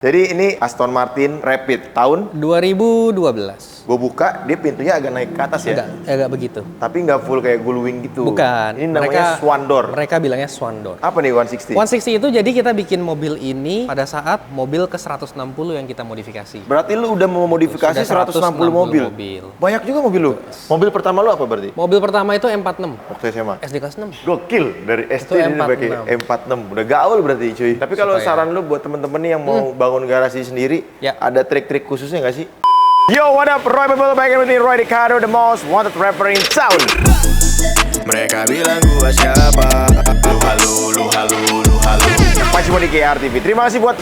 Jadi ini Aston Martin Rapid tahun 2012. gue buka, dia pintunya agak naik ke atas ya? Agak begitu. Tapi nggak full kayak gullwing gitu. Bukan. Ini namanya Swan Door. Mereka bilangnya Swan Door. Apa nih 160? 160 itu jadi kita bikin mobil ini pada saat mobil ke 160 yang kita modifikasi. Berarti lu udah mau modifikasi Sudah 160 mobil? Banyak juga mobil lu? Mobil pertama lu apa berarti? Mobil pertama itu M46. Waktu SMA? SD kelas 6. Gokil, dari SD Itu dia pakai M46. Udah gaul berarti cuy. Tapi kalau saran lu buat temen-temen nih yang mau bangun garasi sendiri, ada trik-trik khususnya nggak sih? Yo, what up? Roy people, back with me, Roy Ricardo, the most wanted rapper in town. Mereka bilang gua siapa? Lu halu. Masih mau di KRTV. Terima kasih buat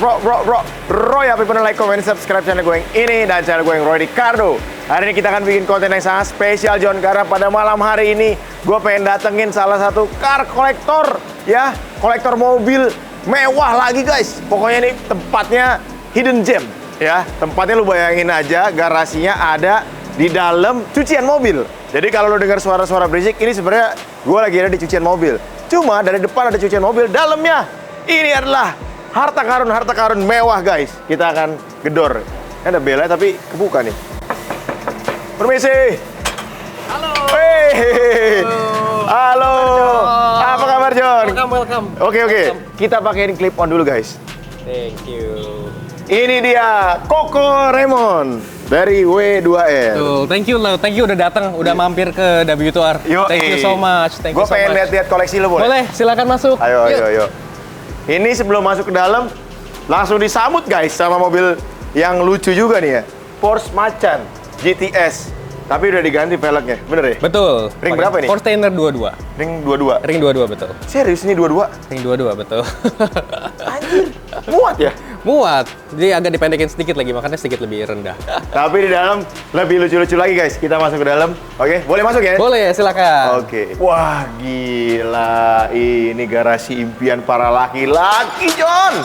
Roy, apa pun like, comment, subscribe channel gue yang ini dan channel gue yang Roy Ricardo. Hari ini kita akan bikin konten yang sangat spesial, John, karena pada malam hari ini gue pengen datengin salah satu car kolektor, ya, kolektor mobil mewah lagi, guys. Pokoknya ini tempatnya hidden gem, ya. Tempatnya lu bayangin aja, garasinya ada di dalam cucian mobil. Jadi kalau lu dengar suara-suara berisik, ini sebenarnya gue lagi ada di cucian mobil. Cuma dari depan ada cucian mobil, dalamnya ini adalah harta karun mewah, guys. Kita akan gedor. Ada bela tapi kebuka nih. Permisi. Halo. Hey. Halo. Apa kabar, John? Welcome. Oke. Kita pakein clip on dulu, guys. Thank you. Ini dia Koko Raymond dari W2R. Tuh, thank you udah datang, udah mampir ke W2R. Thank you so much. Gue pengen lihat-lihat koleksi lo, boleh? Boleh, silakan masuk. Ayo. Ini sebelum masuk ke dalam, langsung disambut, guys, sama mobil yang lucu juga nih ya. Porsche Macan GTS. Tapi udah diganti velgnya, bener ya? Betul. Ring berapa ini? Porsche Trainer 22. Ring 22? Ring 22, betul. Serius ini 22? Ring 22, betul. Anjir, muat ya? Muat. Jadi agak dipendekin sedikit lagi, makanya sedikit lebih rendah. Tapi di dalam lebih lucu-lucu lagi, guys. Kita masuk ke dalam. Oke, boleh masuk ya? Boleh, silakan. Oke. Wah, gila. Ini garasi impian para laki-laki, John.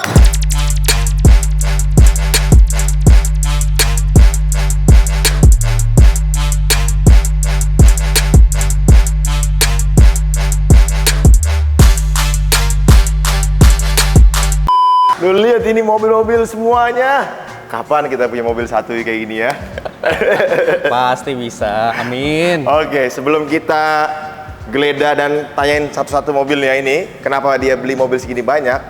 Lu lihat ini mobil-mobil semuanya. Kapan kita punya mobil satu kayak gini ya? Pasti bisa, amin. Oke, sebelum kita geledah dan tanyain satu-satu mobilnya ini, kenapa dia beli mobil segini banyak?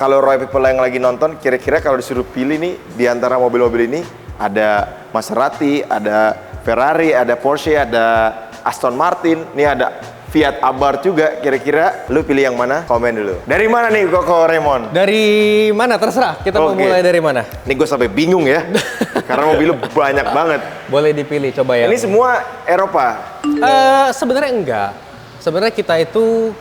Kalau Roy people yang lagi nonton, kira-kira kalau disuruh pilih nih di antara mobil-mobil ini, ada Maserati, ada Ferrari, ada Porsche, ada Aston Martin, nih ada Fiat Abarth juga, kira-kira lu pilih yang mana? Komen dulu. Dari mana nih Koko Raymond? Dari mana? Terserah. Kita mau mulai dari mana? Ini gue sampai bingung ya, karena mobil lu banyak banget. Boleh dipilih, coba ya. Ini semua Eropa? Sebenarnya enggak. Sebenarnya kita itu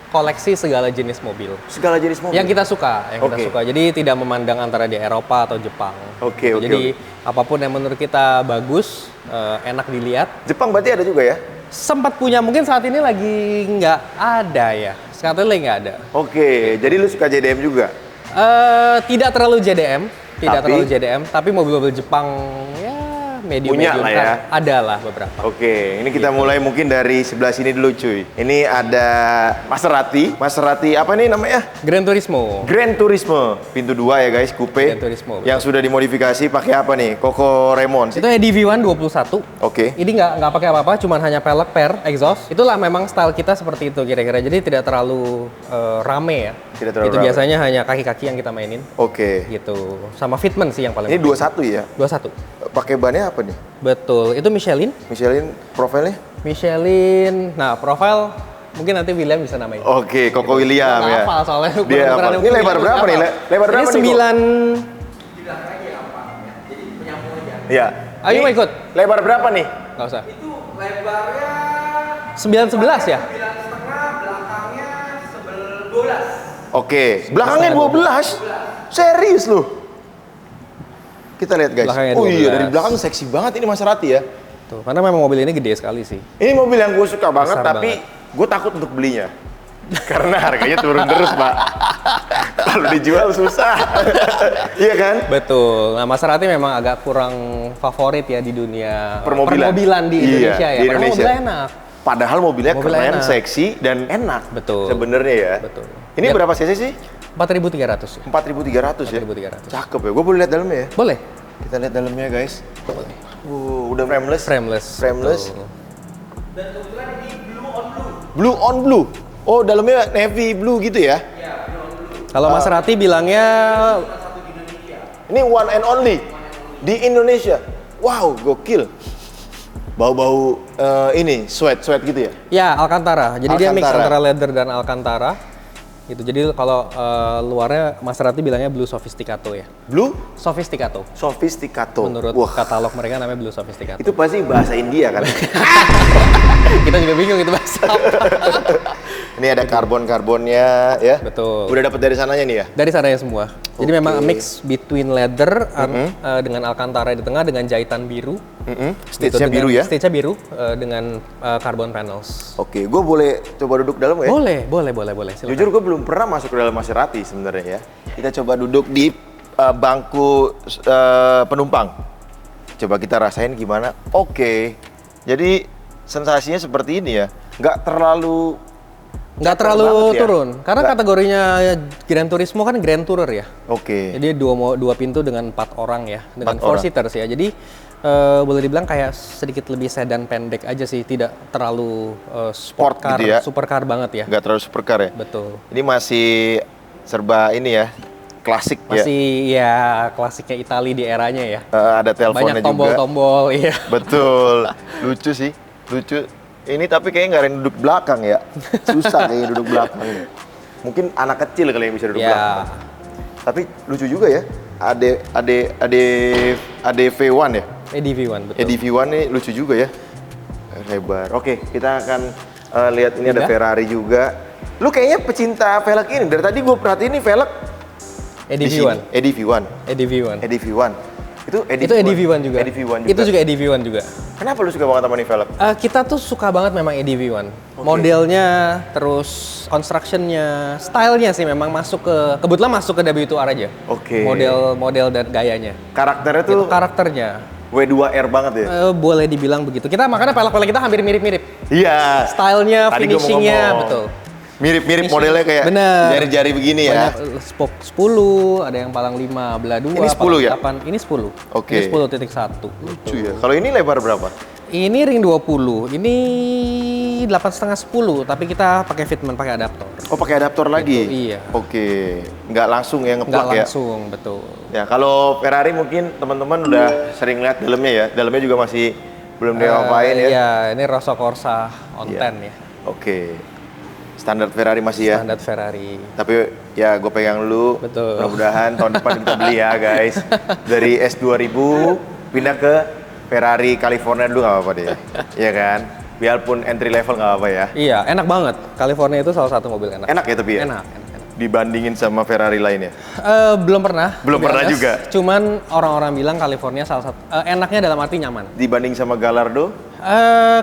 koleksi segala jenis mobil. Segala jenis mobil? Yang kita suka, Jadi tidak memandang antara di Eropa atau Jepang. Jadi apapun yang menurut kita bagus, enak dilihat. Jepang berarti ada juga ya? Sempat punya, mungkin saat ini lagi nggak ada ya. Sekarang lagi nggak ada. Oke, jadi lu suka JDM juga? Tidak terlalu JDM, tapi mobil-mobil Jepang ya medium lah ya. Ada lah beberapa. Oke, ini kita mulai mungkin dari sebelah sini dulu, cuy. Ini ada Maserati apa nih namanya? Gran Turismo, pintu 2 ya guys, coupe. Gran Turismo, yang sudah dimodifikasi pakai apa nih? Koko Raymond. Itu EDV1 21. Oke. Ini nggak pakai apa-apa, cuman hanya pelek, exhaust. Itulah memang style kita seperti itu kira-kira. Jadi tidak terlalu rame ya. Tidak terlalu itu rame. biasanya hanya kaki-kaki yang kita mainin. Oke. Gitu. Sama fitment sih yang paling. Ini 21 ya? 21. Pakai bannya apa nih? Betul. Itu Michelin profilnya? Nah, profil mungkin nanti William bisa namain. Oke, Koko William ya. Hafal soalnya. Dia apa? Ini lebar berapa nih? Lebar berapa nih? 9. Iya. Ayo mau ikut. Lebar berapa nih? Nggak usah. Itu lebarnya 9-11 ya? 9,5, belakangnya 12. Oke, belakangnya 12? Serius lu? Kita lihat guys. Oh iya, dari belakang seksi banget ini Maserati ya. Tuh, karena memang mobil ini gede sekali sih. Ini mobil yang gue suka banget, Besar tapi gue takut untuk belinya. Karena harganya turun terus, Pak. Kalau dijual susah. Iya kan? Betul. Nah, Maserati memang agak kurang favorit ya di dunia permobilan di Indonesia ya. Di Indonesia. Mobilnya enak. Padahal mobilnya keren, seksi, dan enak. Betul. Sebenarnya ya. Betul. Ini berapa cc sih? 4.300. 4.300 ya? 4.300. Cakep ya. Gue boleh lihat dalamnya ya? Boleh. Kita lihat dalamnya guys. Boleh. Udah frameless. Frameless. Betul. Dan kebetulan ini blue on blue. Blue on blue. Oh, dalamnya navy blue gitu ya? Iya, blue on blue. Kalau Maserati bilangnya Satu di Indonesia. Ini one and only di Indonesia. Wow, gokil. Bau-bau ini sweat gitu ya? ya Alcantara. Jadi dia mix Alcantara. antara leather dan Alcantara. Gitu. Jadi kalau luarnya Maserati bilangnya blue sophisticato ya. Blue Sophisticato. sophisticato. Menurut Wah, katalog mereka namanya blue sophisticato. itu pasti bahasa India kan? Kita juga bingung itu bahasa apa. Ini ada karbonnya ya. Betul. Udah dapat dari sananya nih ya? Dari sananya semua. Jadi Oke. memang a mix between leather dengan Alcantara di tengah dengan jahitan biru. Stage-nya Gitu, biru ya? Stage-nya biru dengan carbon panels. Oke, gue boleh coba duduk dalam ya? Boleh. Silakan. Jujur gue belum pernah masuk ke dalam Maserati sebenarnya ya. Kita coba duduk di bangku penumpang. Coba kita rasain gimana. Oke. Jadi sensasinya seperti ini ya. Nggak terlalu Nggak banget terlalu ya? turun, karena Nggak. kategorinya Gran Turismo kan Grand Tourer ya. Oke. Jadi dua pintu dengan 4 orang ya, dengan 4 orang. 4-seaters ya. Jadi boleh dibilang kayak sedikit lebih sedan pendek aja sih, tidak terlalu Sport sport car, gitu ya? supercar banget ya. Nggak terlalu supercar ya? Betul. Ini masih serba ini ya, klasik ya. Masih ya klasiknya Itali di eranya ya. Ada teleponnya Banyak juga. tombol-tombol, iya. Betul. Lucu sih, lucu. Ini tapi kayaknya nggak ada yang duduk belakang ya. Susah kayaknya duduk belakang. Mungkin anak kecil kali yang bisa duduk Ya. belakang. Tapi lucu juga ya. ADV1 ya? EDV1 betul. ADV1 nih lucu juga ya. Hebat. Oke, kita akan lihat ini ada Udah? Ferrari juga. Lu kayaknya pecinta velg ini. Dari tadi gue perhatiin ini velg di sini. EDV1. ADV1. EDV1. ADV1. Itu Itu EDV1 juga. ADV1 juga. Itu juga EDV1 juga. Kenapa lu suka banget sama ini velg? Kita tuh suka banget memang EDV1. Modelnya, terus construction-nya, style-nya sih memang masuk ke, kebetulan masuk ke W2R aja. Oke. Model dan gayanya. Karakternya tuh Itu karakternya. W2R banget ya? Boleh dibilang begitu. Kita makanya pelek-pelek kita hampir mirip-mirip. Iya. Style-nya, Tadi gua mau finishing-nya, ngomong. betul. Mirip-mirip Finishing. modelnya kayak Bener. jari-jari begini ya. Banyak spoke 10, ada yang palang 5, belah 2, Ini 10 ya? 8. Ini 10. Oke. Ini 10.1. Lucu ya. Kalau ini lebar berapa? Ini ring 20. Ini 8,5 10, tapi kita pakai fitment, pakai adaptor. Oh, pakai adaptor lagi? iya. Oke. Nggak langsung ya Nggak ngeplak ya? langsung, betul. Ya, kalau Ferrari mungkin teman-teman udah sering lihat dalamnya ya. Dalamnya juga masih belum diapain ya. Iya, ini Rosso Corsa on Iya. 10 ya. Oke. Standar Ferrari masih ya. Standar Ferrari. Tapi ya gue pegang dulu. Betul. Mudah-mudahan tahun depan kita beli ya guys. Dari S2000 pindah ke Ferrari California dulu nggak apa-apa deh. Iya kan? Biarpun entry level nggak apa-apa ya. Iya, enak banget. California itu salah satu mobil enak. Enak ya tapi ya? Enak. Dibandingin sama Ferrari lainnya. Belum pernah. Belum to be pernah honest. juga. Cuman orang-orang bilang California salah satu enaknya dalam arti nyaman. Dibanding sama Gallardo,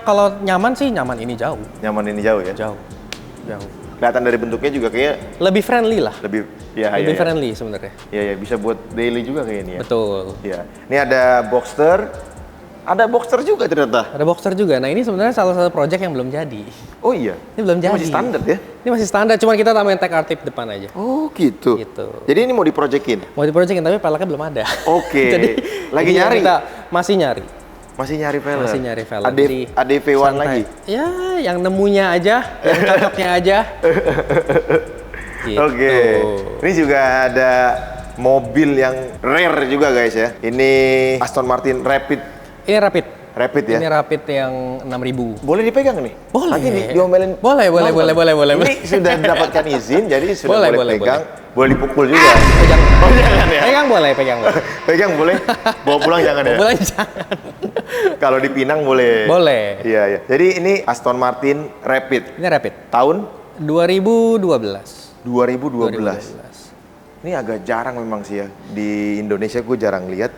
Kalau nyaman sih nyaman ini jauh. nyaman ini jauh ya? Jauh. Kelihatan dari bentuknya juga kayak Lebih friendly lah. lebih ya Lebih ya. friendly sebenarnya. Ya ya bisa buat daily juga kayak ini ya. Betul. Ya. Ini ada Boxster. Ada Boxster juga ternyata. Ada Boxster juga. Nah, ini sebenarnya salah satu project yang belum jadi. Oh iya. Ini belum jadi. Masih standar ya? Ini masih standar, cuman kita tambahin tag R-tip depan aja. Oh gitu. Gitu. Jadi ini mau diprojekin? Mau diprojectin tapi peleknya belum ada. Oke. Jadi Lagi ini yang nyari? kita masih nyari. Masih nyari velg? Masih nyari velg. Jadi, ADV1 santai. lagi? Ya, yang nemunya aja, yang cocoknya aja. Gitu. Oke. Ini juga ada mobil yang rare juga guys ya. Ini Aston Martin Rapid. Ini Rapid. Rapid ya? Ini Rapid yang 6.000. Boleh dipegang nih? Boleh. Lagi nih diomelin. Boleh. Ini sudah mendapatkan izin, jadi sudah boleh pegang. Boleh dipukul juga. Pegang. Oh jangan ya? Pegang boleh, pegang boleh. Pegang boleh, bawa pulang jangan ya? Boleh jangan. Kalau dipinang boleh. Boleh. Iya, iya. Jadi ini Aston Martin Rapid. Ini Rapid. Tahun 2012. 2012. Ini agak jarang memang sih ya. Di Indonesia gue jarang lihat.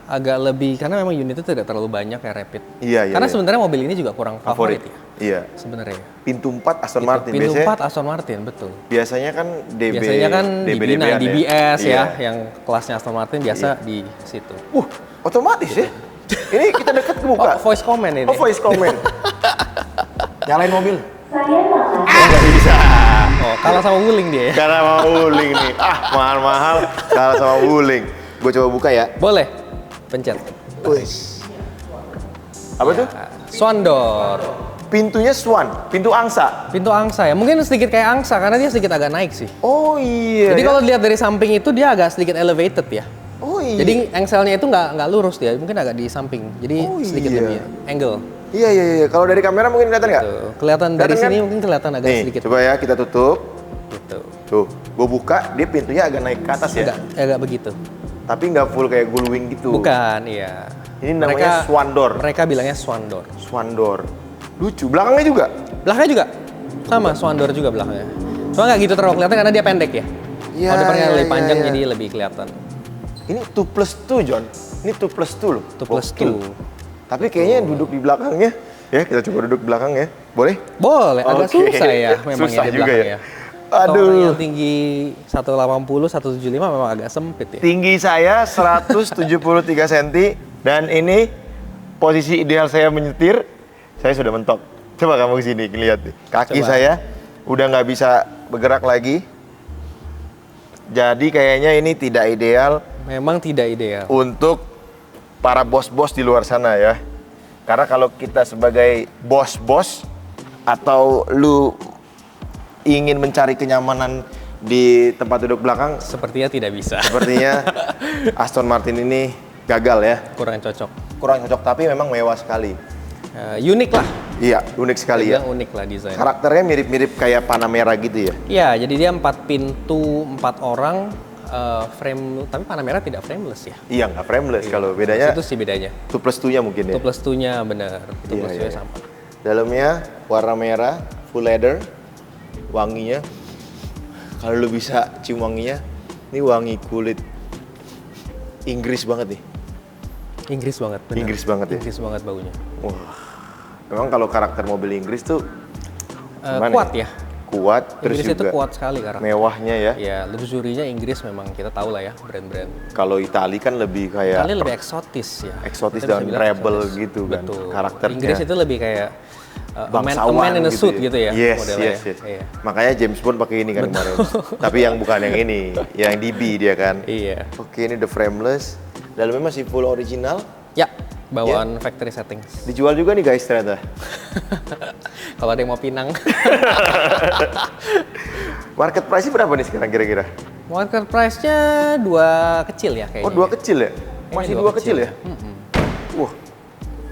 Agak lebih, karena memang unitnya tidak terlalu banyak ya Rapid. Iya, iya. Karena iya. sebenarnya mobil ini juga kurang favorit ya. Iya. Sebenarnya. Pintu 4 Aston Gitu. Martin. Pintu Biasanya, 4 Aston Martin, betul. biasanya kan DB. Biasanya kan DB-an DB9, DBS Iya. ya, yang kelasnya Aston Martin biasa di situ. Otomatis ya. Ini kita deket buka. Oh, voice comment ini. Oh, voice comment. Nyalain mobil. Saya Bapak. Nggak bisa. Oh, kalah sama Wuling dia ya? Karena sama Wuling nih. Ah, mahal-mahal kalah sama Wuling. Gue coba buka ya. Boleh. Pencet. Wih. Apa tuh? Swan door. Pintunya Swan, pintu angsa. Pintu angsa ya. Mungkin sedikit kayak angsa karena dia sedikit agak naik sih. Oh iya. Jadi ya? kalau dilihat dari samping itu dia agak sedikit elevated ya. Oh iya. Jadi engselnya itu nggak lurus dia, mungkin agak di samping. Jadi Oh, sedikit iya. lebih angle. Iya. Kalau dari kamera mungkin kelihatan nggak? Tuh. Kelihatan dari Kelihatan sini kan? mungkin kelihatan agak Nih, sedikit. coba ya kita tutup. Gitu. Tuh, gue buka, dia pintunya agak naik ke atas ya. Agak begitu. Tapi nggak full kayak gullwing gitu. Bukan, iya. Ini namanya Swan door. Mereka bilangnya Swan door. Swan door. Lucu. Belakangnya juga. Belakangnya juga sama Swan door juga belakangnya. Cuma nggak gitu terlalu kelihatan karena dia pendek ya. Iya, Kalau depannya iya, lebih iya, panjang iya. jadi lebih kelihatan. Ini 2+2, John. Ini 2+2 loh. 2+2. Gokil. Tapi kayaknya duduk di belakangnya. Ya, kita coba duduk di belakangnya. Boleh? Boleh, agak Oke. susah ya memang Susah ya di juga belakang ya. ya. Kalau orang Aduh. yang tinggi 180, 175 memang agak sempit ya. Tinggi saya 173 cm dan ini posisi ideal saya menyetir. Saya sudah mentok. Coba kamu kesini lihat nih. Kaki Coba. saya udah nggak bisa bergerak lagi. Jadi kayaknya ini tidak ideal Memang tidak ideal. untuk para bos-bos di luar sana ya. Karena kalau kita sebagai bos-bos atau lu ingin mencari kenyamanan di tempat duduk belakang, Sepertinya tidak bisa. sepertinya Aston Martin ini gagal ya. Kurang cocok. Kurang cocok, tapi memang mewah sekali. Unik lah. Iya, unik sekali ya. Dia unik lah desain. Karakternya mirip-mirip kayak Panamera gitu ya. Iya, jadi dia 4 pintu, 4 orang, frame, tapi Panamera tidak frameless ya. Iya, nggak frameless. Kalau bedanya Itu sih bedanya. 2+2-nya mungkin ya. 2+2-nya benar. 2+2-nya Iya. sama. Dalamnya warna merah, full leather, wanginya. Kalau lu bisa cium wanginya, ini wangi kulit Inggris banget nih. Inggris banget. Benar. Inggris banget ya? Inggris banget baunya. Wah, memang kalau karakter mobil Inggris tuh gimana Kuat ya. Kuat, terus Inggris itu juga kuat sekali karakter. mewahnya ya. Ya, luxury-nya Inggris memang kita tahu lah ya brand-brand. Kalau Itali kan lebih kayak Kali lebih eksotis ya. eksotis Kita bisa dan bilang rebel eksotis. gitu kan Betul. karakternya. Inggris itu lebih kayak a Bangsawan man in a suit gitu ya Yes, modelnya. yes, yes. Iya. Makanya James Bond pakai ini kan kemarin. Tapi yang bukan yang ini, yang DB dia kan. Iya. Oke, ini the frameless. Dalamnya masih full original. Ya, bawaan factory settings. Dijual juga nih guys ternyata. Kalau ada yang mau pinang. Market price berapa nih sekarang kira-kira? Market price-nya 2 kecil ya kayaknya. Oh, 2 kecil ya? Kayaknya Masih 2 dua kecil ya? Mm-mm. Wah,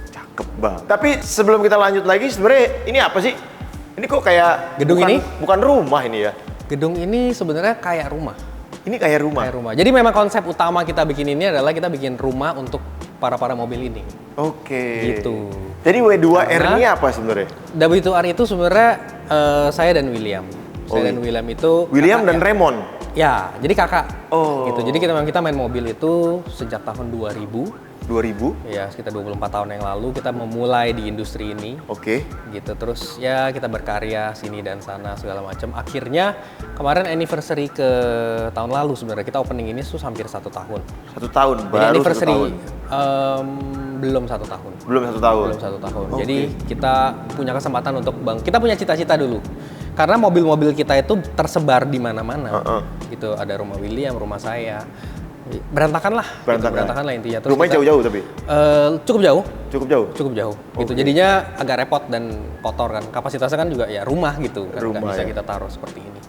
cakep banget. Tapi sebelum kita lanjut lagi, sebenarnya ini apa sih? Ini kok kayak Gedung bukan, ini? bukan rumah ini ya? Gedung ini sebenarnya kayak rumah. Ini kayak rumah. Kayak rumah. Jadi memang konsep utama kita bikin ini adalah kita bikin rumah untuk para mobil ini. Oke. Gitu. Jadi W2R Karena- ini apa sebenarnya? W2R itu sebenarnya saya dan William. Saya dan William itu William dan kakaknya. Raymond. Ya, jadi kakak. Oh. Gitu. Jadi kita main mobil itu sejak tahun 2000. 2000. Ya, sekitar 24 tahun yang lalu kita memulai di industri ini. Oke. Gitu. Terus ya kita berkarya sini dan sana segala macam. Akhirnya kemarin anniversary ke tahun lalu sebenarnya kita opening ini tuh hampir 1 tahun. 1 tahun, Jadi baru 1 anniversary tahun. belum 1 tahun. Belum 1 tahun. Belum 1 tahun. Oke. Jadi kita punya kesempatan untuk kita punya cita-cita dulu. Karena mobil-mobil kita itu tersebar di mana-mana. Gitu, ada rumah William, rumah saya. Berantakan lah. Gitu, Berantakan. berantakan lah intinya. Terus Rumahnya kita- jauh-jauh tapi? Cukup jauh. Cukup jauh? Cukup jauh. Gitu. Oke. Jadinya agak repot dan kotor kan. Kapasitasnya kan juga ya rumah gitu. Kan nggak Rumah, bisa ya. kita taruh seperti ini.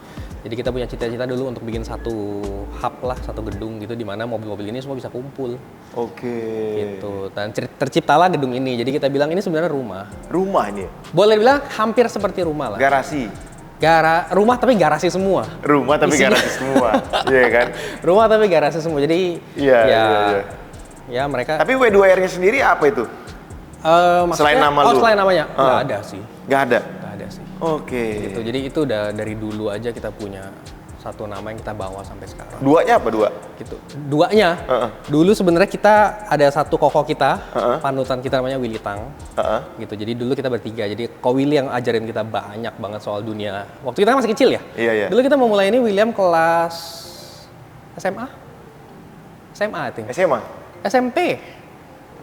Jadi kita punya cita-cita dulu untuk bikin satu hub lah, satu gedung gitu di mana mobil-mobil ini semua bisa kumpul. Oke. Gitu. Dan terciptalah gedung ini. Jadi kita bilang ini sebenarnya rumah. Rumah ini ya? Boleh bilang hampir seperti rumah lah. Garasi. Rumah tapi garasi semua. Rumah tapi Isinya. garasi semua. Iya kan? Rumah tapi garasi semua. Jadi Iya, ya, iya. ya mereka. Tapi W2R-nya sendiri apa itu? Maksudnya- selain nama oh, lu? selain namanya Ah. nggak ada sih. Nggak ada? Nggak ada sih. Oke. Gitu. Jadi itu udah dari dulu aja kita punya satu nama yang kita bawa sampai sekarang. Duanya apa dua? Gitu. Duanya, dulu sebenarnya kita ada satu koko kita, panutan kita namanya Willy Tang. Heeh. Gitu. Jadi dulu kita bertiga. Jadi Ko Willy yang ajarin kita banyak banget soal dunia. Waktu kita masih kecil ya. Iya, iya. Dulu kita memulai ini William kelas SMA. SMA I think. SMA? SMP.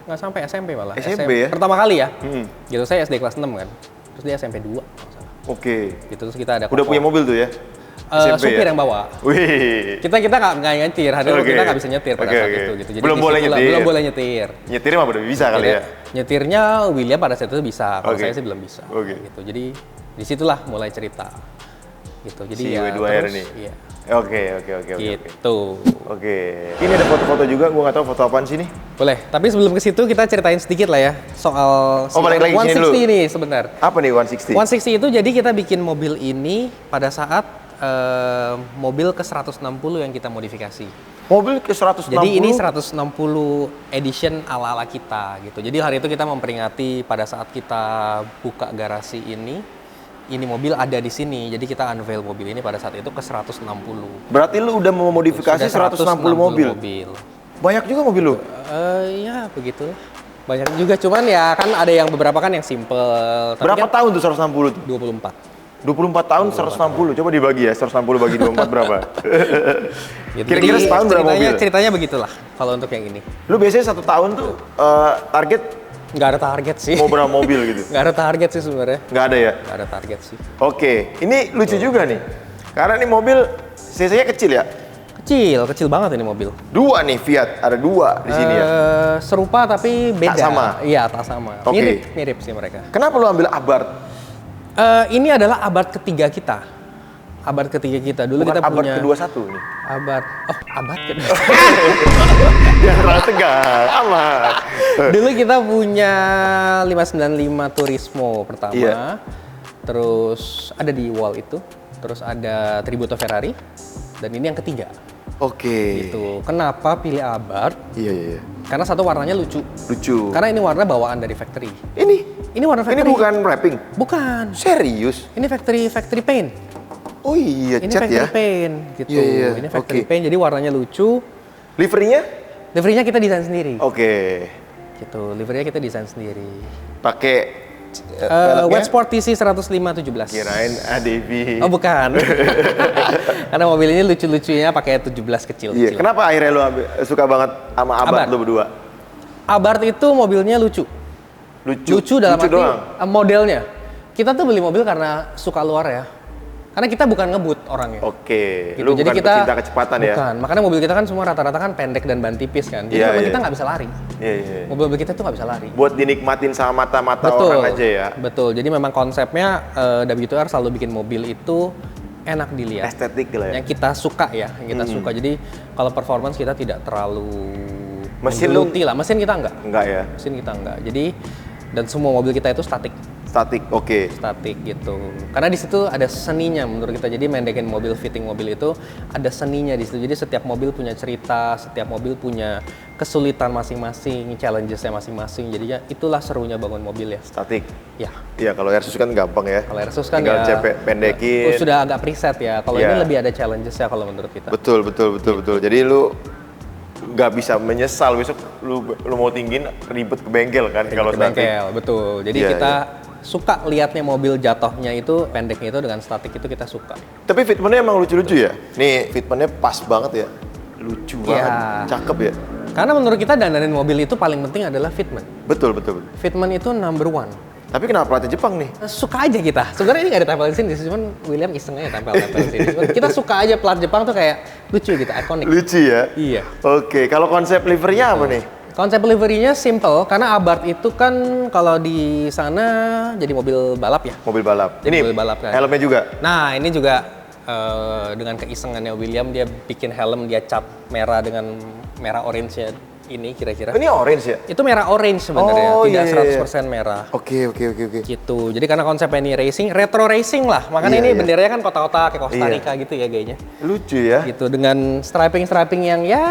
Nggak sampai SMP malah. SMP ya? Pertama kali ya. Hmm. Gitu saya SD kelas 6 kan. Terus dia SMP 2. Oke. Gitu terus kita ada Udah koko. punya mobil tuh ya? Supir yang bawa. Wih. Kita nggak nyetir, kita nggak bisa nyetir pada saat itu gitu. Jadi Belum boleh nyetir. Belum boleh nyetir. Nyetir mah udah bisa kali ya. Nyetirnya William pada saat itu bisa, kalau Oke. saya sih belum bisa. Oke. Gitu. Jadi disitulah mulai cerita. Gitu. Jadi Si ya W2R terus, ini. iya. Oke. Gitu. Oke. Ini ada foto-foto juga, gua nggak tahu foto apaan sih nih. Boleh. Tapi sebelum ke situ kita ceritain sedikit lah ya soal balik lagi sini 160 dulu. ini sebentar. Apa nih 160? 160 itu jadi kita bikin mobil ini pada saat mobil ke 160 yang kita modifikasi. Mobil ke 160. Jadi ini 160 edition ala-ala kita gitu. Jadi hari itu kita memperingati pada saat kita buka garasi ini mobil ada di sini. Jadi kita unveil mobil ini pada saat itu ke 160. Berarti lu udah memodifikasi Sudah 160 mobil. Banyak juga mobil lu. Ya begitulah. Banyak juga, cuman ya kan ada yang beberapa kan yang simple. Berapa tahun tuh 160 tuh? 24. 24 tahun 160. Coba dibagi ya, 160 bagi 24 berapa? Gitu. Kira-kira Jadi setahun berapa mobil? Ceritanya begitulah kalau untuk yang ini. Lu biasanya 1 tahun tuh target Nggak ada target sih. mau berapa mobil gitu? Nggak ada target sih sebenarnya. Nggak ada ya? Nggak ada target sih. Oke, ini lucu juga nih. Karena ini mobil cc-nya kecil ya. Kecil banget ini mobil. 2 nih Fiat, ada 2 di sini ya. Serupa tapi beda. Tak sama? Iya, tak sama. Oke. Mirip sih mereka. Kenapa lu ambil Abarth? Ini adalah abad ketiga kita. Abad ketiga kita. Dulu Bukan kita Abarth punya ke-21 nih. abad kedua. Jangan terlalu tegang, aman. Dulu kita punya 595 Turismo pertama. Iya. Terus ada di wall itu. Terus ada Tributo Ferrari. Dan ini yang ketiga. Oke. Gitu. Kenapa pilih Abarth? Iya. Karena satu warnanya lucu. Lucu. Karena ini warna bawaan dari factory. Ini warna factory. ini bukan wrapping. Bukan. Serius? Ini factory paint. Oh iya, Ini cat factory ya. paint gitu. Iya. Ini factory Oke. paint jadi warnanya lucu. Liverynya? Liverynya kita desain sendiri. Oke. Gitu. Liverynya kita desain sendiri. Pakai Wet Sport TC 105/17. Kirain ADV. Oh bukan. Karena mobil ini lucu-lucunya pakai 17 kecil. Iya. Kenapa akhirnya lu suka banget sama Abarth Abarth. lu berdua? Abarth itu mobilnya lucu. Lucu dalam arti doang. modelnya. Kita tuh beli mobil karena suka luar ya. Karena kita bukan ngebut orangnya. Oke. Gitu. Lu Jadi bukan kita pecinta kecepatan ya? Bukan. Makanya mobil kita kan semua rata-rata kan pendek dan ban tipis kan. Jadi Iya, memang iya. kita nggak bisa lari. Iya. Mobil kita tuh nggak bisa lari. Buat dinikmatin sama mata-mata orang aja ya. Betul. Jadi memang konsepnya WTR selalu bikin mobil itu enak dilihat. Estetik lah ya. Yang kita suka ya, yang kita suka. Jadi kalau performance kita tidak terlalu Mesin menggeluti lah. Mesin kita enggak. Enggak ya? Mesin kita enggak. Jadi dan semua mobil kita itu statik Oke. gitu. Karena di situ ada seninya menurut kita. Jadi mendekin mobil, fitting mobil itu ada seninya di situ. Jadi setiap mobil punya cerita, setiap mobil punya kesulitan masing-masing, challenges-nya masing-masing. Jadinya itulah serunya bangun mobil ya. Statik. Ya. Iya, kalau Airsus kan gampang ya. Kalau Airsus kan tinggal ya pendekin. sudah agak preset ya. Kalau Iya. ini lebih ada challenges ya kalau menurut kita. Betul. Jadi lu nggak bisa menyesal besok lu mau tinggiin ribet ke bengkel kan kalau Ke statik. bengkel, betul. Jadi Iya, kita suka lihatnya mobil jatuhnya itu pendeknya itu dengan statik itu kita suka. Tapi fitmentnya emang lucu-lucu ya. Nih fitmentnya pas banget ya. Lucu banget, Iya. cakep ya. Karena menurut kita dandanin mobil itu paling penting adalah fitment. Betul. Fitment itu number one. Tapi kenapa pelatih Jepang nih? Suka aja kita. Sebenarnya ini nggak ditempel di sini, cuman William iseng aja tempel di sini. Cuman kita suka aja plat Jepang tuh kayak lucu gitu, ikonik. Lucu ya. Iya. Oke, kalau konsep livernya apa nih? Konsep liverynya simple karena Abarth itu kan kalau di sana jadi mobil balap ya. Mobil balap. Jadi Ini mobil balap kan. helmnya juga. Nah ini juga dengan keisengannya William dia bikin helm dia cat merah dengan merah orange ya ini kira-kira. Ini orange ya? Itu merah orange sebenarnya, Oh, tidak iya. 100% merah. Oke. Gitu. Jadi karena konsepnya ini racing, retro racing lah. Makanya Iya, ini iya. benderanya kan kotak-kotak kayak Costa Iya. Rica gitu ya gayanya. Lucu ya. Gitu dengan striping yang ya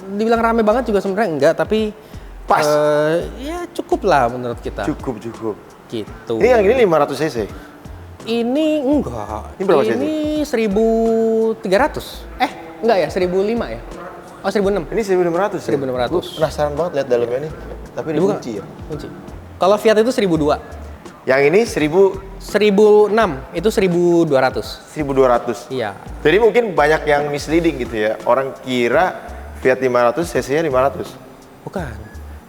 dibilang rame banget juga sebenarnya enggak, tapi Pas. Ya cukup lah menurut kita. Cukup. Gitu. Ini yang ini 500 cc. Ini enggak. Ini berapa cc? Ini 1.300. Enggak ya, 1.005 ya? Oh, 1.006. Ini 1.600 ya? 1.600. Gue penasaran banget lihat dalamnya nih. Tapi Dibuka. dikunci ya? Kunci. Kalau Fiat itu 1.002. Yang ini 1.006 itu 1.200. 1.200. Iya. Jadi mungkin banyak yang misleading gitu ya. Orang kira Fiat 500 cc-nya 500. Bukan.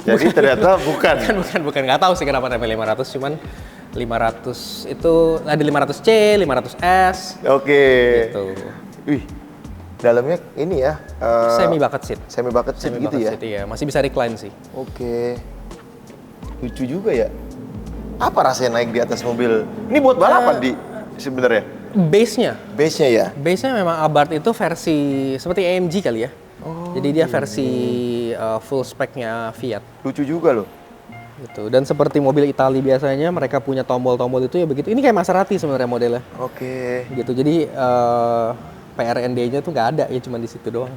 Jadi ternyata bukan. Bukan. Nggak tahu sih kenapa nempel 500, cuman 500 itu ada 500C, 500S. Oke. Gitu. Wih, dalamnya ini ya. Semi bucket seat. Semi bucket seat gitu bucket ya. seat, iya. Masih bisa recline sih. Oke. Lucu juga ya. Apa rasanya naik di atas mobil? Ini buat balapan di sebenarnya. Base-nya Base-nya ya. Base-nya memang Abarth itu versi seperti AMG kali ya. Jadi dia versi full spec-nya Fiat. Lucu juga loh. Gitu. Dan seperti mobil Italia biasanya mereka punya tombol-tombol itu ya begitu. Ini kayak Maserati sebenarnya modelnya. Oke. Gitu. Jadi PRND-nya tuh nggak ada ya, cuma di situ doang.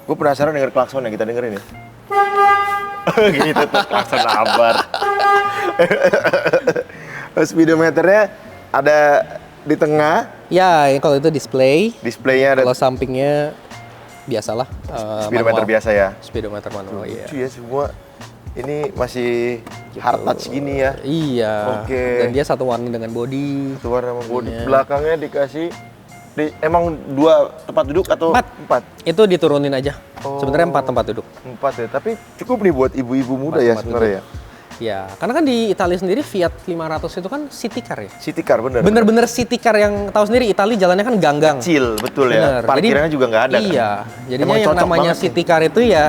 Gue penasaran denger klakson yang kita dengerin ya. Gitu tuh klakson Abarth. Speedometernya ada di tengah. Ya, kalau itu display. Displaynya ada Kalau sampingnya biasalah speedometer manual. biasa ya. Speedometer manual, iya. Lucu ya semua. Ini masih hard touch gini ya. Iya. Oke. Dan dia satu warna dengan body. Itu warna sama body. Iya. Belakangnya dikasih emang 2 tempat duduk atau 4? Itu diturunin aja. Oh. Sebenarnya 4 tempat duduk. 4 ya, tapi cukup nih buat ibu-ibu muda 4 ya tempat sebenarnya ya. duduk. Ya, karena kan di Italia sendiri Fiat 500 itu kan city car ya. City car bener. Bener-bener city car yang tahu sendiri Italia jalannya kan ganggang. Kecil, betul ya. Bener. Parkirannya Jadi, juga nggak ada Iya, kan. jadinya Emang yang cocok namanya banget city car itu ya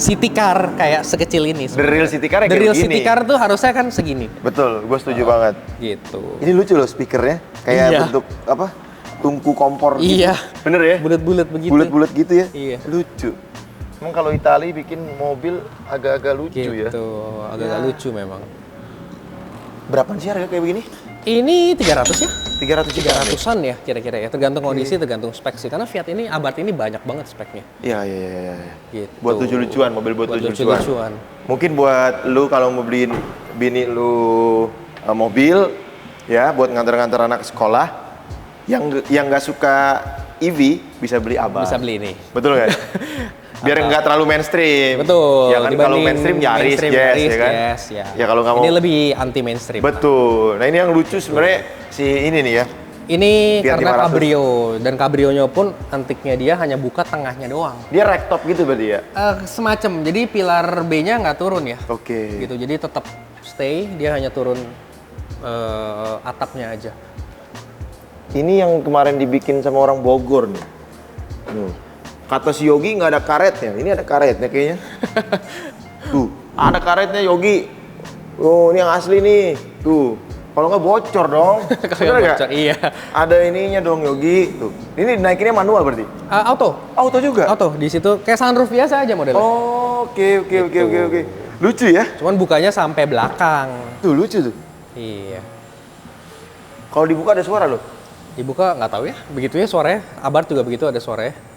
city car kayak sekecil ini. The real city car ya The kayak real gini. city car tuh harusnya kan segini. Betul, gue setuju banget. Gitu. Ini lucu loh speakernya, kayak Iya. bentuk apa? Tungku kompor Iya. gitu. Bener ya? Bulat-bulat begitu. Bulat-bulat gitu ya? Iya. Lucu. Emang kalau Itali bikin mobil agak-agak lucu ya? Gitu, agak-agak lucu memang. Berapaan sih harga kayak begini? Ini 300 ya? 300 juta. 300-an ya kira-kira ya, tergantung kondisi, tergantung spek sih. Karena Fiat ini, Abarth ini banyak banget speknya. Iya, iya, iya. iya. Gitu. Buat lucu-lucuan, mobil buat lucu-lucuan. lucu-lucuan. Mungkin buat lu kalau mau beliin bini lu mobil, ya buat nganter-nganter anak ke sekolah, yang nggak suka EV bisa beli Abarth. Bisa beli ini. Betul nggak? Biar nggak terlalu mainstream. Betul. Ya kan kalau dibanding mainstream Yaris, mainstream, yes, Yaris, ya kan? yes, ya. Ya kalau nggak mau. Ini lebih anti mainstream. Betul. Nah ini yang lucu sebenarnya si ini nih ya. Ini Fiat karena 500. Cabrio, dan Cabrionya pun antiknya dia hanya buka tengahnya doang. Dia ragtop gitu berarti ya? Semacam, jadi pilar B-nya nggak turun ya. Oke. Gitu, jadi tetap stay, dia hanya turun atapnya aja. Ini yang kemarin dibikin sama orang Bogor nih. Kata si Yogi nggak ada karetnya. Ini ada karetnya kayaknya. Tuh, ada karetnya Yogi. Oh, ini yang asli nih. Tuh. Kalau nggak bocor dong. Kalau Bener bocor, nggak? iya. Ada ininya dong Yogi. Tuh. Ini naikinnya manual berarti? Auto, Auto juga? auto di situ kayak sunroof biasa aja modelnya. Oh, oke. Lucu ya? Cuman bukanya sampai belakang. Tuh lucu tuh. Iya. Kalau dibuka ada suara loh. Dibuka nggak tahu ya. Begitu ya suaranya. Abarth juga begitu ada suaranya.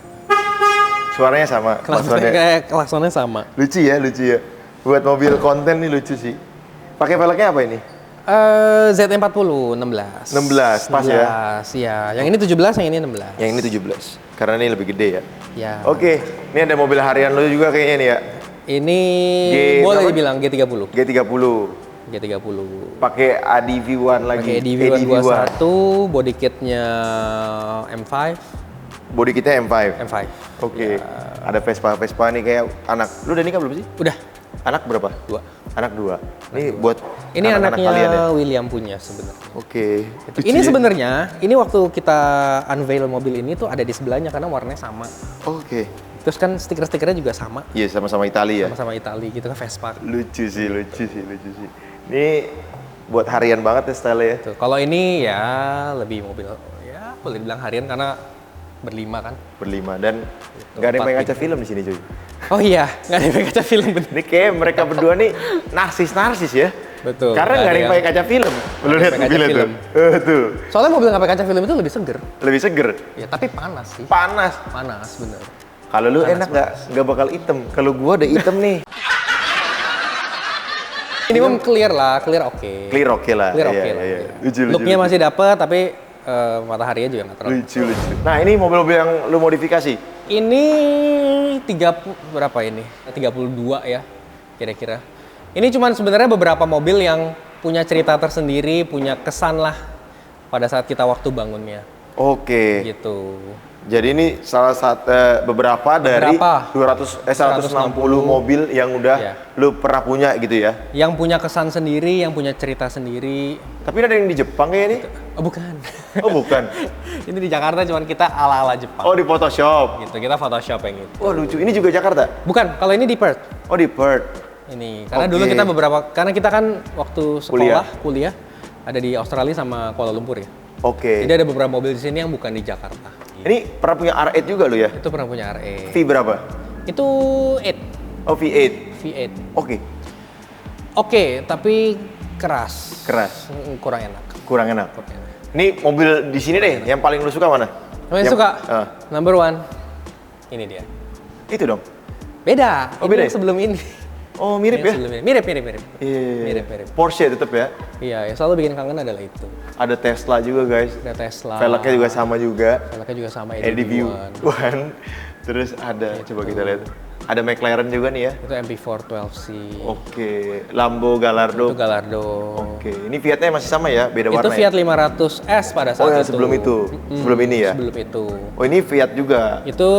Suaranya sama. Klaksonnya kayak klaksonnya sama. Lucu ya. Buat mobil konten nih lucu sih. Pakai velgnya apa ini? ZT40 16. 16, pas ya? Iya. Yang ini 17, yang ini 16. Yang ini 17. Karena ini lebih gede ya. Ya. Oke, ini ada mobil harian lo juga kayaknya nih ya. Ini boleh dibilang G30. G30. G30. Pakai ADV1 lagi. Pakai ADV121, body kitnya M5. Body kitnya M5. M5. Oke. Ada Vespa nih kayak anak. Lu udah nikah belum sih? Udah. Anak berapa? 2. Anak 2. Ini buat Ini anak-anak anaknya kalian ya? William punya sebenarnya. Oke. Gitu. Ini sebenarnya, ini waktu kita unveil mobil ini tuh ada di sebelahnya karena warnanya sama. Oke. Terus kan stiker-stikernya juga sama. Iya, sama-sama Italia ya. Sama-sama Italia gitu kan, Vespa. Lucu sih. Ini buat harian banget ya style ya. Tuh, kalau ini ya lebih mobil ya boleh dibilang harian karena berlima kan. Berlima dan nggak ada yang main kaca film di sini cuy. Oh iya, nggak ada yang pakai kaca film bener. Ini kayak mereka berdua nih narsis ya. Betul. Karena nggak ada yang pakai kaca film. Lu lihat pakai kaca mobilnya tuh. film. Tuh. Soalnya mobil nggak pakai kaca film itu lebih seger. Lebih seger. Ya tapi panas sih. Panas. Panas bener. Kalau lu enak nggak bakal hitam. Kalau gua udah hitam nih. Minimum clear lah, clear oke. Clear oke lah. Clear oke Iya, lah. iya. Lucu. Looknya masih dapet tapi mataharinya juga nggak terlalu. Lucu. Nah ini mobil-mobil yang lu modifikasi. Ini 30 berapa ini? 32 ya kira-kira. Ini cuman sebenarnya beberapa mobil yang punya cerita tersendiri, punya kesan lah pada saat kita waktu bangunnya. Oke. Gitu. Jadi ini salah satu beberapa dari 160 mobil yang udah Iya. lu pernah punya gitu ya. Yang punya kesan sendiri, yang punya cerita sendiri. Tapi ada yang di Jepang kayak ini? Oh bukan. Oh bukan. Ini di Jakarta cuman kita ala-ala Jepang. Oh di Photoshop. Gitu, kita Photoshop yang itu. Oh lucu. Ini juga Jakarta? Bukan, kalau ini di Perth. Oh di Perth. Ini, karena Oke. dulu kita karena kita kan waktu kuliah ada di Australia sama Kuala Lumpur ya. Oke. Jadi ada beberapa mobil di sini yang bukan di Jakarta. Ini pernah punya R8 juga lu ya? Itu pernah punya RE. V berapa? Itu 8, Oh V8. V8. Oke. Oke, tapi keras. Keras. Kurang enak. Kurang enak. Kurang enak. Ini mobil di sini deh, yang paling lu suka mana? Yang suka? Ah. Number 1. Ini dia. Itu dong. Beda. Oh, Ini beda yang ya? sebelum ini. Oh mirip Ini ya? sebelum ini. Mirip. Iya. Mirip. Porsche tetap ya. Iya, yang selalu bikin kangen adalah itu. Ada Tesla juga guys. Ada Tesla. Velgnya juga sama juga. Velgnya juga sama EDV EDV1. One. Terus ada, coba kita lihat. Ada McLaren juga nih ya. Itu MP4 12C. Oke, Lambo Gallardo. Itu Gallardo. Oke, ini Fiatnya masih sama ya, beda warna. Itu Fiat 500S pada saat Oh ya, itu. sebelum itu. Sebelum ini ya. Sebelum itu. Oh ini Fiat juga. Itu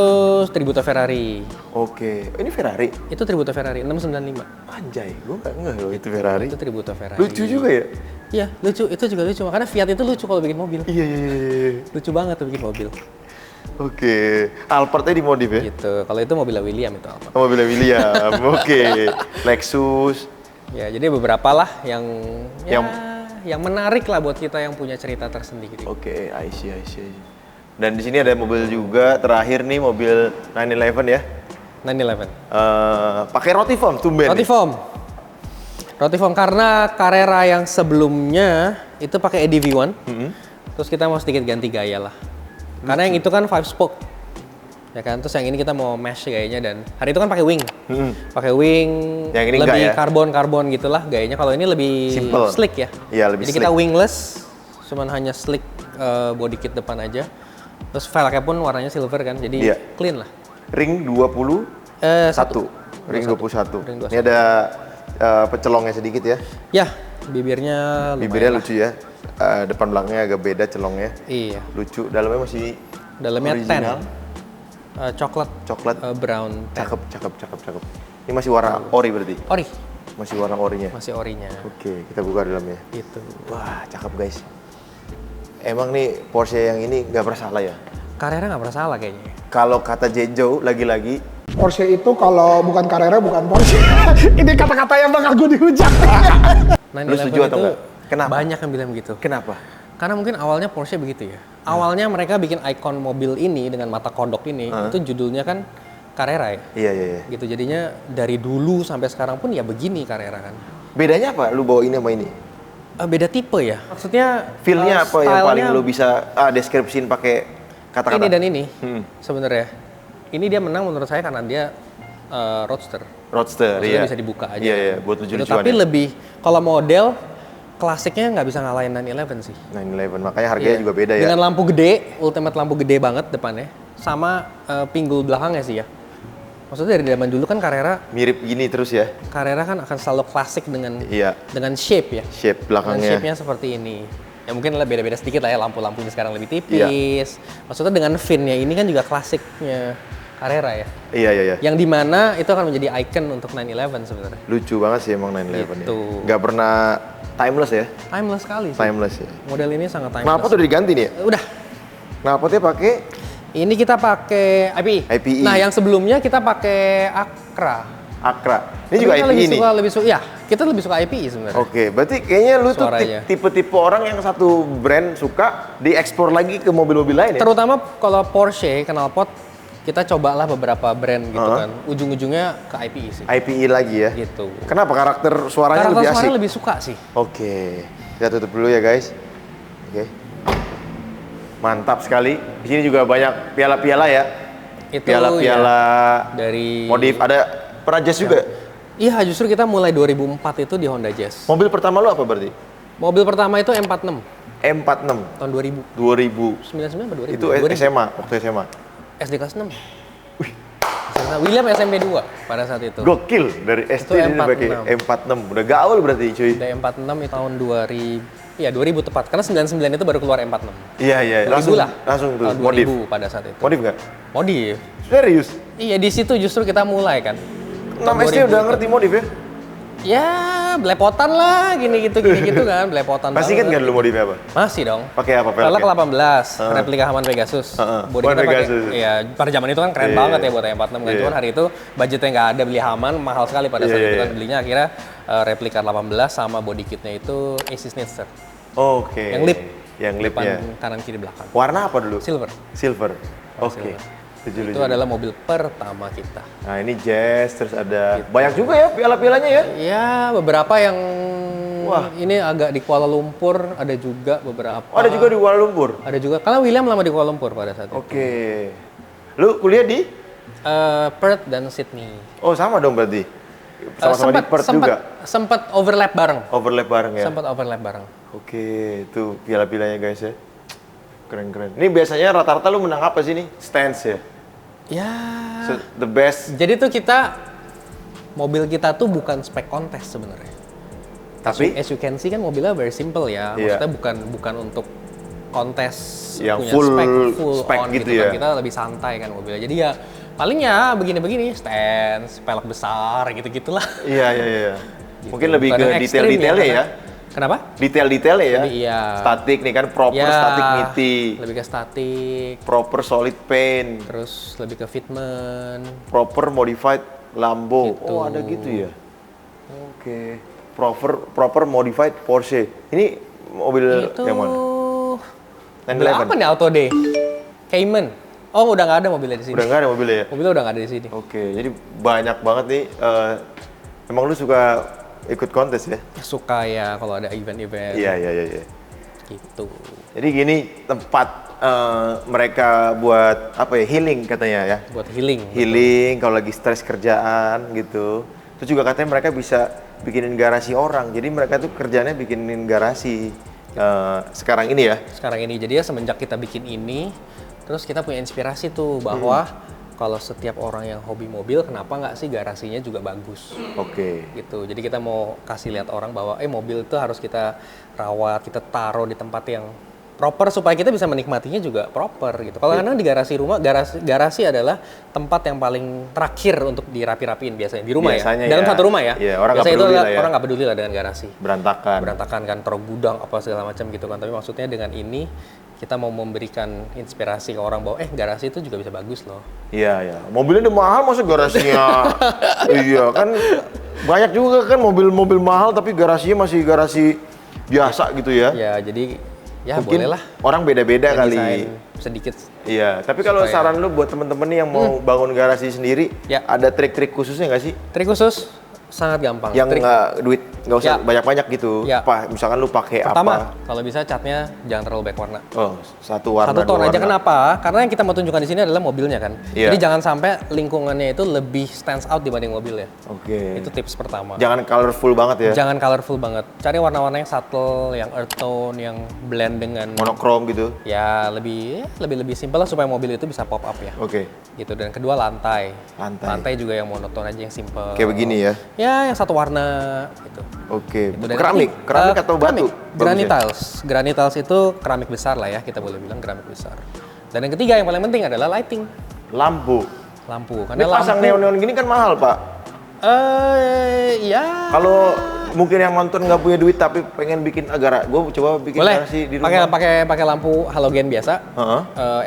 Tributo Ferrari. Oke, ini Ferrari. Itu Tributo Ferrari 695. Anjay, gue nggak ngeh loh itu Ferrari. Itu Tributo Ferrari. Lucu juga ya? Iya, lucu. Itu juga lucu. Makanya Fiat itu lucu kalau bikin mobil. Iya. Lucu banget tuh bikin mobil. Oke, Alphardnya dimodif ya? Gitu. Kalau itu mobilnya William itu apa? Mobilnya William. Oke, Lexus. Ya, jadi beberapa lah yang Yang- yang menarik lah buat kita yang punya cerita tersendiri. Oke, I see. Dan di sini ada mobil juga terakhir nih mobil 911 ya. 911. Pakai roti foam, tumben. nih. Roti foam karena Carrera yang sebelumnya itu pakai EDV1. Terus kita mau sedikit ganti gaya lah. Karena yang itu kan 5 spoke. Ya kan, terus yang ini kita mau mesh gayanya dan hari itu kan pakai wing. Pakai wing Yang ini lebih enggak ya? karbon gitulah gayanya. Kalau ini lebih Simple. slick ya. Iya, lebih Jadi kita slick. wingless, cuman hanya slick body kit depan aja. Terus velgnya pun warnanya silver kan, jadi Iya. clean lah. Ring 21. Ring 21. Ring 21. Ini ada pecelongnya sedikit ya. Ya, bibirnya lumayan Bibirnya lah. lucu ya. Depan belakangnya agak beda celongnya. Iya. Lucu. Dalamnya masih Dalamnya original. Coklat brown tan. Cakep. Ini masih warna ori berarti. Ori, Masih warna orinya. masih orinya. Oke, kita buka dalamnya. Itu. Wah, cakep guys. Emang nih Porsche yang ini nggak pernah salah ya? Carrera nggak pernah salah kayaknya. Kalau kata Jejo lagi-lagi, Porsche itu kalau bukan Carrera bukan Porsche. Ini kata-kata yang bakal gue dihujat. 911 Lu setuju atau itu nggak? Kenapa? Banyak yang bilang begitu. kenapa? Karena mungkin awalnya Porsche begitu ya. Awalnya mereka bikin ikon mobil ini dengan mata kodok ini, itu judulnya kan Carrera ya. Iya. Gitu jadinya dari dulu sampai sekarang pun ya begini Carrera kan. Bedanya apa lu bawa ini sama ini? Beda tipe ya. Maksudnya Feel-nya apa yang paling stylenya lu bisa deskripsiin pakai kata-kata? ini dan ini sebenarnya. sebenarnya. Ini dia menang menurut saya karena dia roadster. Roadster, Maksudnya iya. bisa dibuka aja. Iya, buat Gitu, lucu-lucuan tapi ya. lebih kalau model klasiknya nggak bisa ngalahin 911 sih. 911, makanya harganya Iya. juga beda ya. Dengan lampu gede, ultimate lampu gede banget depannya, sama pinggul belakangnya sih ya. Maksudnya dari zaman dulu kan Carrera Mirip gini terus ya. kan akan selalu klasik dengan Iya. dengan shape ya. Shape Dengan belakangnya. shape-nya seperti ini. Ya mungkin lah beda-beda sedikit lah ya, lampu-lampunya sekarang lebih Iya. tipis. Maksudnya dengan fin-nya ini kan juga klasiknya Carrera ya. Iya. Yang dimana itu akan menjadi icon untuk 911 sebenarnya. Lucu banget sih emang 911 Gitu. ya. Nggak pernah timeless ya. Timeless sekali sih. Timeless ya. Model ini sangat timeless. Kenapa tuh diganti nih ya? Udah. Knalpotnya pakai Ini kita pakai IPI. IPI. Nah, yang sebelumnya kita pakai Acra. Acra. Ini juga Kita IPI nih. lebih suka, ya, kita lebih suka IPI sebenarnya. Oke, berarti kayaknya lu tuh Suaranya. tipe-tipe orang yang satu brand suka diekspor lagi ke mobil-mobil lain ya? Terutama kalau Porsche, knalpot, kita cobalah beberapa brand gitu kan. Ujung-ujungnya ke IPI sih. IPI lagi ya? Gitu. Kenapa karakter suaranya Karakter lebih asik? suaranya lebih suka sih. Oke, kita tutup dulu ya guys. Oke. Mantap sekali. Di sini juga banyak piala-piala ya. Itu Piala-piala dari modif. Ada pernah jazz juga? Iya, justru kita mulai 2004 itu di Honda Jazz. Mobil pertama lu apa berarti? Mobil pertama itu M46 M46 tahun 2000. 2000. 99 atau 2000? Itu 2000. SMA, waktu SMA. SD kelas 6. William SMP 2 pada saat itu. Gokil, dari SD Itu dia pakai M46. M46. Udah gaul berarti cuy. Dari M46 itu tahun 2000. Iya 2000 tepat, karena 99 itu baru keluar E46. Iya, iya. 2000 lah. Langsung tuh, Tahun 2000 modif. pada saat itu. Modif nggak? Modif. Serius? Iya di situ justru kita mulai kan. 6 Tahun SD 2000 udah itu. ngerti modif ya? Ya belepotan lah gini gitu kan, belepotan Masih inget banget. nggak dulu modifnya apa? Masih dong. Pakai apa Velg velgnya? 18, replika Haman Pegasus. Bodi Haman kita pakai, Pegasus. ya pada zaman itu kan keren Iya, banget iya. ya buat E46 kan. Iya. Cuman hari itu budgetnya nggak ada beli Haman, mahal sekali pada saat Iya, itu iya. kan belinya akhirnya replika 18 sama body kitnya itu AC Snitzer. Oke. Yang lip. Yang lip Depan, ya. kanan kiri belakang. Warna apa dulu? Silver. Silver. Oke. Silver. Tujuh, Itu tujuh. adalah mobil pertama kita. Nah ini Jazz, terus ada Gitu. banyak juga ya piala-pialanya ya. Ya beberapa yang Wah. ini agak di Kuala Lumpur, ada juga beberapa. Oh, ada juga di Kuala Lumpur. Ada juga, karena William lama di Kuala Lumpur pada saat itu. Oke. Lu kuliah di? Perth dan Sydney. Oh sama dong berarti. Sama-sama di Perth juga. Sempat overlap bareng. Overlap bareng ya. Sempat overlap bareng. Oke, itu piala-pialanya guys ya. Keren-keren. Ini biasanya rata-rata lu menang apa sih nih? Stance ya. Ya. So, the best. Jadi tuh mobil kita tuh bukan spek kontes sebenarnya. Tapi As you can see kan mobilnya very simple ya. Iya. Maksudnya bukan untuk kontes Yang punya full spec on gitu kan. ya. Kita lebih santai kan mobilnya. Jadi ya paling ya begini-begini, stance, pelek besar gitu-gitulah. iya iya iya. Gitu. Mungkin lebih Bukan ke yang ekstrim detail-detailnya ya. Kenapa? Detail-detailnya ya. Lebih, iya. Statik nih kan proper Ya, static niti. lebih ke statik, Proper solid paint. terus lebih ke fitment. Proper modified Lambo. Gitu. Oh, ada gitu ya. Oke. Proper modified Porsche. Ini mobil Itu yang mana? mobil apa nih Auto D? Cayman. Oh, udah nggak ada mobilnya di sini. Udah nggak ada mobilnya ya? Mobilnya udah nggak ada di sini. Oke, jadi banyak banget nih. Emang lu suka ikut kontes ya? Suka ya kalau ada event-event Iya, iya, iya. Iya. gitu. Jadi gini tempat mereka buat apa ya, healing katanya ya. Buat healing. Healing kalau lagi stres kerjaan gitu. Terus juga katanya mereka bisa bikinin garasi orang. Jadi mereka tuh kerjanya bikinin garasi sekarang ini ya. Sekarang ini jadi ya semenjak kita bikin ini, terus kita punya inspirasi tuh bahwa kalau setiap orang yang hobi mobil, kenapa nggak sih garasinya juga bagus? Oke. Gitu. Jadi kita mau kasih lihat orang bahwa mobil itu harus kita rawat, kita taruh di tempat yang proper supaya kita bisa menikmatinya juga proper gitu. Kalau kadang di garasi rumah, garasi adalah tempat yang paling terakhir untuk dirapi-rapiin biasanya di rumah Biasanya ya. Dalam ya. satu rumah ya. Iya, orang nggak Biasanya peduli itu lah ya. orang nggak peduli lah dengan garasi. Berantakan. Kan taruh gudang apa segala macam gitu kan. Tapi maksudnya dengan ini kita mau memberikan inspirasi ke orang bahwa garasi itu juga bisa bagus loh. Iya, iya. Mobilnya udah mahal masuk garasinya. Iya, kan banyak juga kan mobil-mobil mahal tapi garasinya masih garasi biasa gitu ya. Ya jadi ya Mungkin boleh lah. orang beda-beda kali. Desain sedikit. Iya, tapi kalau Supaya- saran lu buat temen-temen nih yang mau bangun garasi sendiri, Ya. ada trik-trik khususnya nggak sih? Trik khusus sangat gampang. Yang Trik duit nggak usah Ya. banyak-banyak gitu. Ya. Apa, misalkan lu pakai pertama, apa? kalau bisa catnya jangan terlalu banyak warna. Oh, satu warna. Satu tone dua aja. warna. Kenapa? Karena yang kita mau tunjukkan di sini adalah mobilnya kan. Iya. Jadi jangan sampai lingkungannya itu lebih stands out dibanding mobilnya. Oke. Itu tips pertama. Jangan colorful banget ya. Jangan colorful banget. Cari warna-warna yang subtle, yang earth tone, yang blend dengan Monokrom gitu. ya lebih simple lah supaya mobil itu bisa pop up ya. Oke. Gitu. Dan kedua lantai. Lantai. Lantai juga yang monoton aja, yang simple. Kayak begini ya. Ya, yang satu warna gitu. Oke. Gitu. Dan Keramik, ini, keramik atau batu? keramik. Granite tiles. Granite tiles itu keramik besar lah ya, kita boleh bilang keramik besar. Dan yang ketiga yang paling penting adalah lighting. Lampu. Lampu. Ini pasang neon-neon gini kan mahal, Pak. Ya. Kalau mungkin yang nonton nggak punya duit tapi pengen bikin gue coba bikin boleh. garasi di rumah. Pakai lampu halogen biasa. Heeh.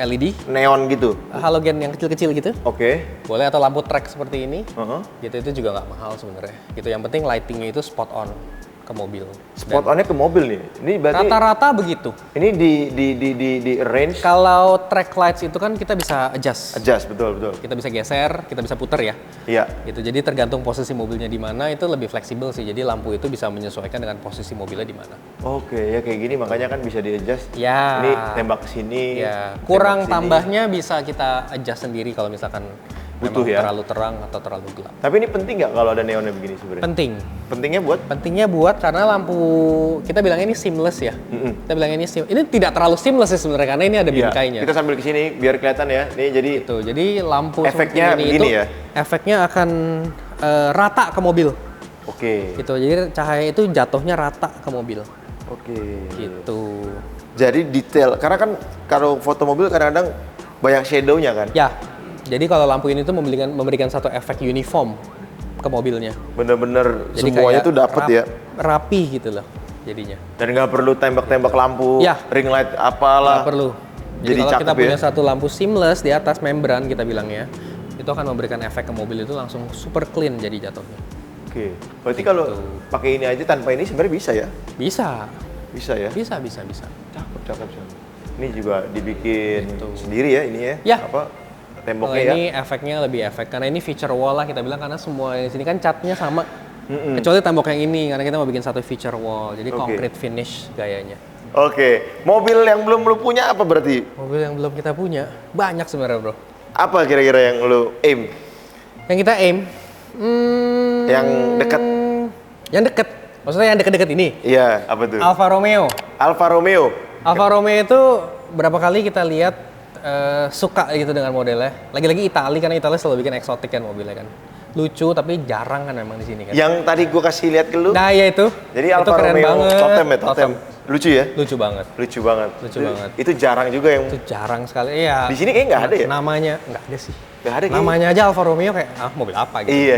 LED. Neon gitu. Halogen yang kecil-kecil gitu. Oke. Boleh, atau lampu track seperti ini. Heeh. Gitu, itu juga nggak mahal sebenarnya. Gitu, yang penting lightingnya itu spot on ke mobil. Spot onnya ke mobil nih. Ini berarti Rata-rata begitu. ini di range Kalau track lights itu kan kita bisa adjust. adjust, betul. Kita bisa geser, kita bisa puter ya. Iya. Gitu. Jadi tergantung posisi mobilnya di mana, itu lebih fleksibel sih. Jadi lampu itu bisa menyesuaikan dengan posisi mobilnya di mana. Oke, ya kayak gini makanya kan bisa di adjust. Ya. Ini tembak ke sini. Ya, tembak kurang ke sini. tambahnya bisa kita adjust sendiri kalau misalkan Butuh memang ya. terlalu terang atau terlalu gelap. Tapi ini penting nggak kalau ada neonnya begini sebenarnya? Penting. Pentingnya buat Pentingnya buat karena lampu kita bilang ini seamless ya. Kita bilang ini ini tidak terlalu seamless sih sebenarnya karena ini ada Iya, bingkainya. kita sambil ke sini biar kelihatan ya. Nih jadi Gitu. Jadi lampu Efeknya seperti ini begini itu ya? efeknya akan rata ke mobil. oke. Gitu. Jadi cahaya itu jatuhnya rata ke mobil. Oke. gitu. Jadi detail, karena kan kalau foto mobil kadang-kadang banyak shadow-nya kan? Ya, jadi kalau lampu ini tuh memberikan satu efek uniform ke mobilnya. Bener-bener Jadi semuanya kayak tuh dapet ya. Rapi gitu loh jadinya. Dan nggak perlu tembak-tembak lampu, Ya. ring light apalah. Nggak perlu. Jadi Jadi kalau cakep kita punya ya. satu lampu seamless di atas membran kita bilangnya, itu akan memberikan efek ke mobil itu langsung super clean jadi jatuhnya. Oke. Berarti kalau pakai ini aja tanpa ini sebenarnya bisa ya? Bisa, Bisa ya? bisa. Cakep. Ini juga dibikin Gitu. sendiri ya ini ya? Ya. Apa Kalau temboknya ya? ini efeknya lebih efek karena ini feature wall lah kita bilang karena semua di sini kan catnya sama. Kecuali tembok yang ini karena kita mau bikin satu feature wall. Jadi Oke. concrete finish gayanya. Oke. Mobil yang belum lu punya apa berarti? Mobil yang belum kita punya banyak sebenarnya, Bro. Apa kira-kira yang lu aim? Yang kita aim Yang dekat? yang deket. Maksudnya yang deket-deket ini. Iya, apa tuh? Alfa Romeo. Alfa Romeo. Alfa Romeo itu berapa kali kita lihat suka gitu dengan modelnya. Lagi-lagi Itali karena Italia selalu bikin eksotik kan mobilnya kan. Lucu tapi jarang kan memang di sini kan. Yang tadi gua kasih lihat ke lu. Nah, ya itu. Jadi itu Alfa keren Romeo banget. totem ya, totem. Lucu ya? Lucu banget. Lucu banget. Lucu Itu- banget. Itu jarang juga yang Itu jarang sekali. Iya. Di sini kayaknya nggak ada ya? Namanya nggak ada sih. Nggak ada kayaknya. Namanya aja Alfa Romeo kayak mobil apa gitu. Iya.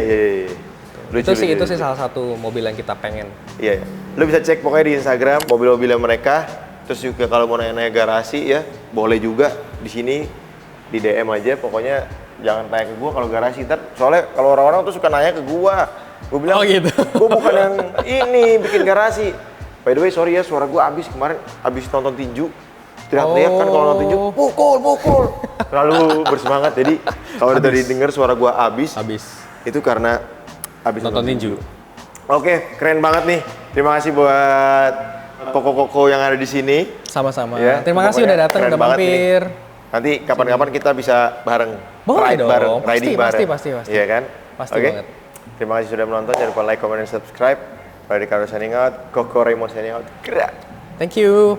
Lucu, itu lucu. sih salah satu mobil yang kita pengen. Iya. Lu bisa cek pokoknya di Instagram mobil-mobilnya mereka. Terus juga kalau mau nanya-nanya garasi ya, boleh juga di sini di DM aja. Pokoknya jangan tanya ke gua kalau garasi ntar. Soalnya kalau orang-orang tuh suka nanya ke gua. Gua bilang, Oh, gitu. Gua bukan yang ini bikin garasi. By the way, sorry ya suara gua abis kemarin abis nonton tinju. Teriak-teriak kan kalau nonton tinju, pukul. Terlalu bersemangat. Jadi kalau tadi denger suara gua abis, itu karena abis Nonton tinju. Oke, keren banget nih. Terima kasih buat koko-koko yang ada di sini. Sama-sama. Ya, Terima kasih pokoknya udah datang, keren udah banget mampir. Nanti kapan-kapan kita bisa bareng, Boleh ride dong, bareng, pasti, riding bareng. pasti. Iya kan? Pasti Oke. banget. Terima kasih sudah menonton. Jangan lupa like, comment, dan subscribe. Radikal signing out. Koko Raymond signing out. Gerak. Thank you.